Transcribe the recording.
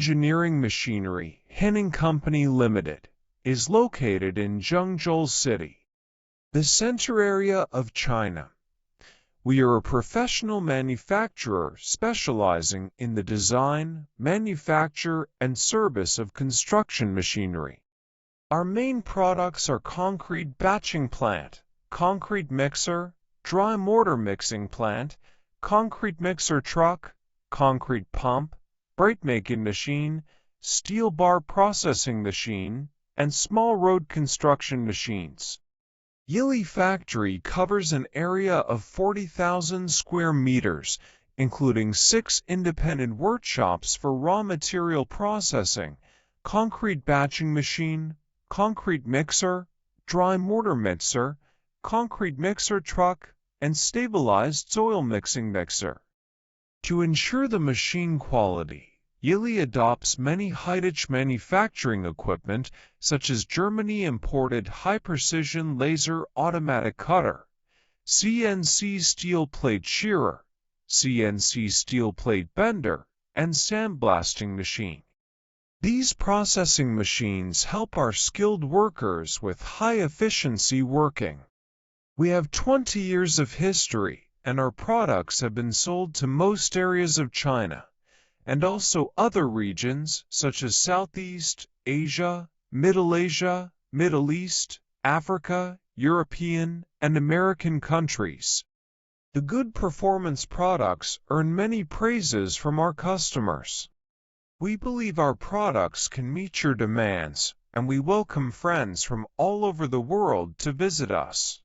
Engineering Machinery, Henan Company Limited, is located in Zhengzhou City, the center area of China. We are a professional manufacturer specializing in the design, manufacture, and service of construction machinery. Our main products are concrete batching plant, concrete mixer, dry mortar mixing plant, concrete mixer truck, concrete pump, brick making machine, steel bar processing machine, and small road construction machines. Yili factory covers an area of 40,000 square meters, including 6 independent workshops for raw material processing, concrete batching machine, concrete mixer, dry mortar mixer, concrete mixer truck, and stabilized soil mixing mixer. To ensure the machine quality, Yili adopts many high-tech manufacturing equipment such as Germany-imported high-precision laser automatic cutter, CNC steel plate shearer, CNC steel plate bender, and sandblasting machine. These processing machines help our skilled workers with high-efficiency working. We have 20 years of history, and our products have been sold to most areas of China, and also other regions such as Southeast Asia, Middle East, Africa, European, and American countries. The good performance products earn many praises from our customers. We believe our products can meet your demands, and we welcome friends from all over the world to visit us.